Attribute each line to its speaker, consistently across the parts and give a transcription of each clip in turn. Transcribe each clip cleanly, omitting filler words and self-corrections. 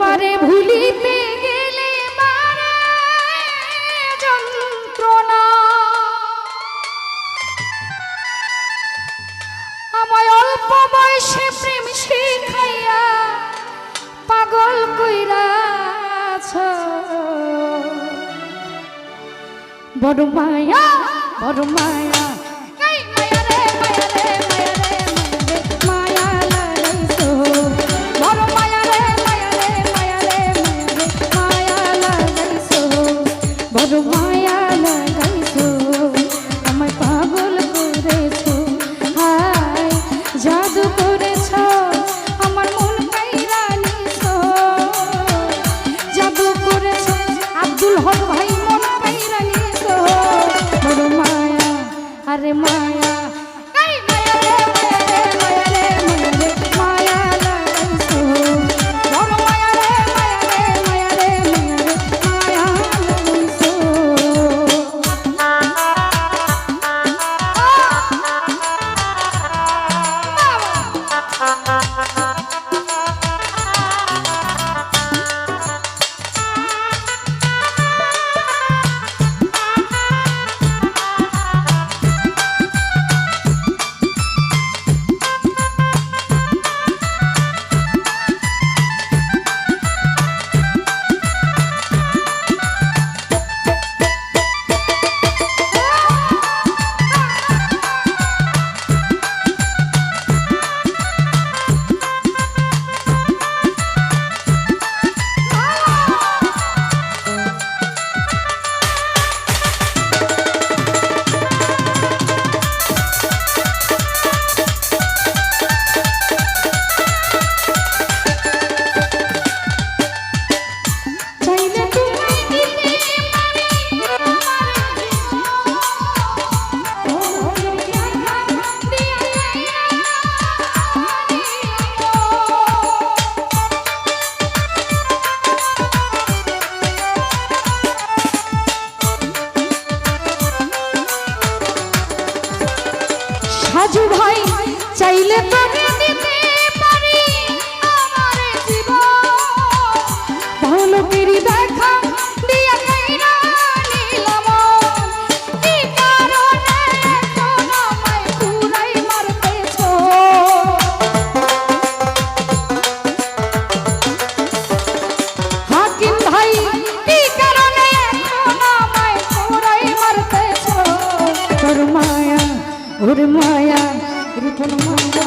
Speaker 1: তোমারে ভুলিতে গেলে মারে যন্ত্রণা আমায় অল্প বয়সে প্রেম শিখাইয়া পাগল কইরাছ বড় মায়া বড় মায়া अरे माया माया रे माया रे माया लगैसो मोर माया रे माया रे माया लगैसो সাজু ভাই চাইলে তোকে দিতে পারি আমার জীবন ভালোকেরই দেখা দিয়া কাইরা নিলাম কি কারণে এখন আমায় পুরাই মারতেছো হাকিম ভাই কি কারণে এখন আমায় পুরাই মারতেছো তোর মায়া ওরে মায়া রিপন মায়া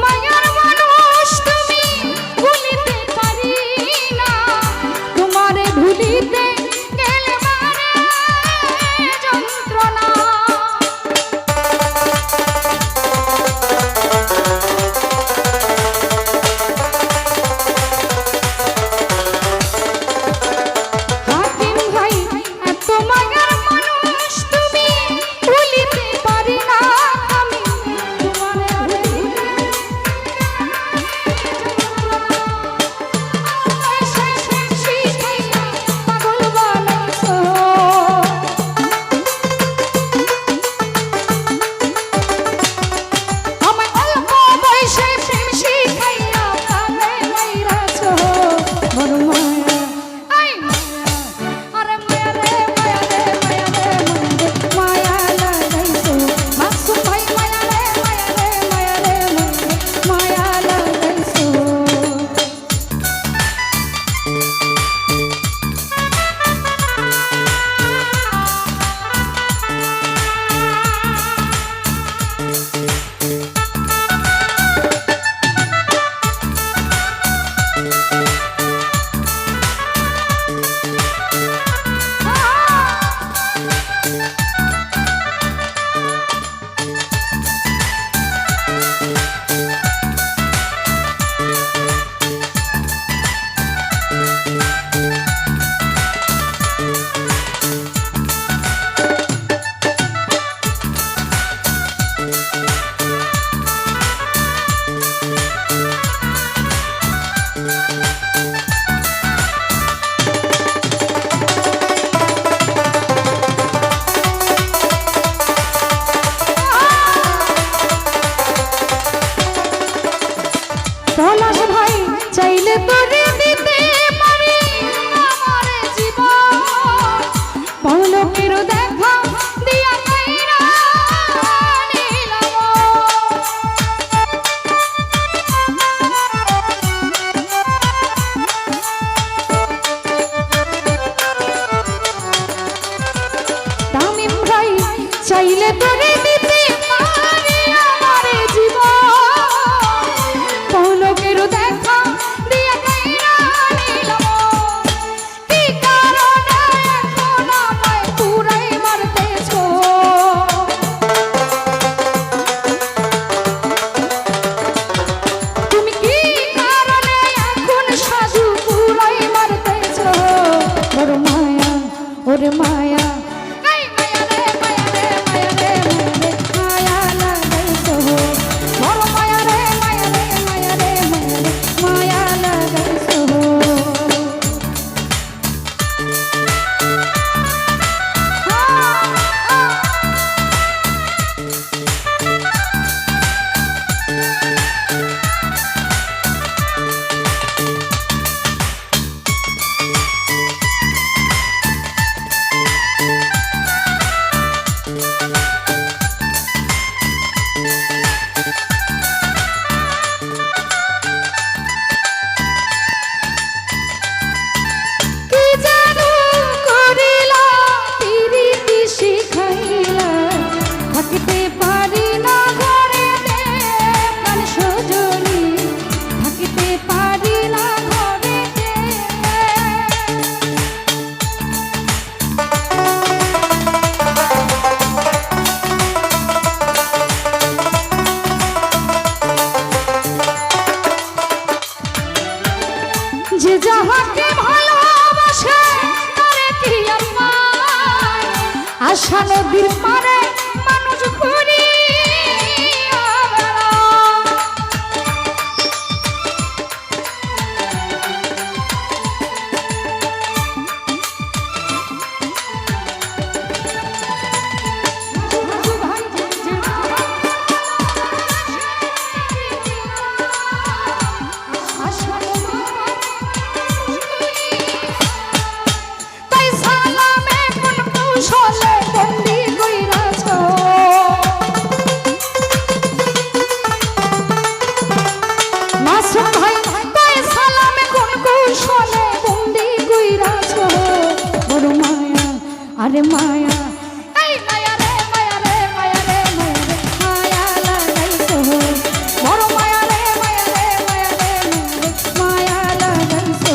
Speaker 1: মায়ার মানুষ তুমি ভাই চাইলে তোরে দিতে পারি আমার জীবন পলকের দেখা দিয়া কাইরা নিলাম তামিম ভাই চাইলে তোরে দিতে পারি আমার জীবন পলকের দেখা দিয়া কাইরা নিলাম কি কারণে এখন আমায় পুরাই মারতেছো তুমি কি কারণে এখন সাধু পুরাই মারতেছো ওরে মায়া ওরে মায়া এই মায়া রে মায়া রে মায়া রে মায়া লাগাইছো ওরে মায়া রে মায়া রে মায়া রে মায়া লাগাইছো কি জাদু করিলা পিরিতি শিখাইলা থাকতে পারি না ঘরেতে প্রাণ সজনী থাকতে পারি না ঘরেতে যে যাহাকে ভালোবাসে তারে কি আর পায় আশা নদীর পারে মানুষ ঘুরিয়া বেড়ায় আশা নদীর তাই সালামে কোন কৌশলে বন্দি কইরাছ মাসুম ভাই তাই সালামে কোন কৌশলে বন্দি কইরাছ বড় মায়া আরে মায়া এই মায়া রে মায়া রে মায়া রে মায়া লাগাইছো বড় মায়া রে মায়া রে মায়া রে মায়া লাগাইছো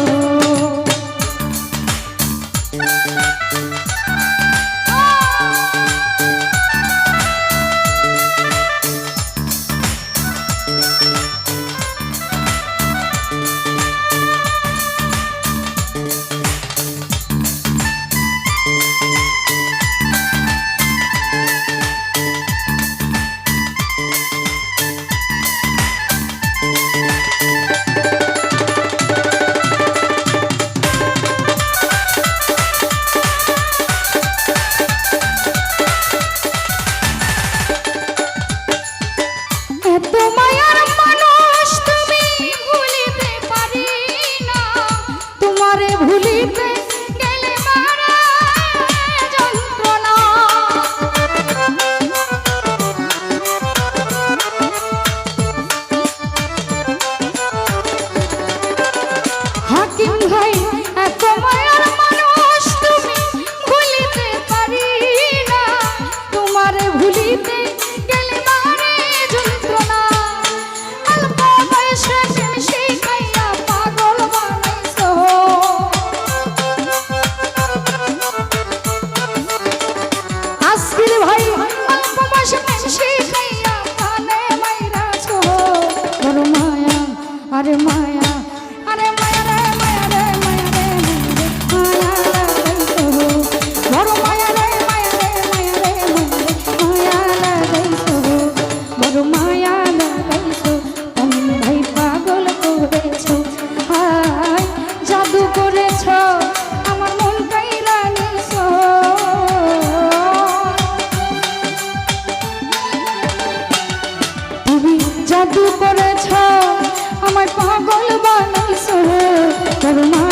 Speaker 1: এত মায়ার মানুষ তুমি ভুলিতে পারি না তোমারে ভুলিতে গেলে মারা যন্ত্রণা হাকিম ভাই এত মায়ার মানুষ তুমি ভুলিতে পারি না তোমারে ভুলিতে গেলে মারে যন্ত্রণা অল্প বয়সে প্রেম শিখাইয়া পাগল বানাইছো আসির ভাই অল্প বয়সে প্রেম শিখাইয়া প্রাণে মাইরাছো বড় মায়া আরে মায়া আরে মায়া রে মায়া রে মায়া রে মায়া লাগাইছো বড় মায়া রে মায়া রে মায়া রে মায়া লাগাইছো বড় মায়া লাগাইছো তুমি ভাই পাগল করেছো হায় জাদু করেছো আমার মন কাইরা নিছো তুমি জাদু করেছো আমায় পাগল বানাইছো বড় মায়া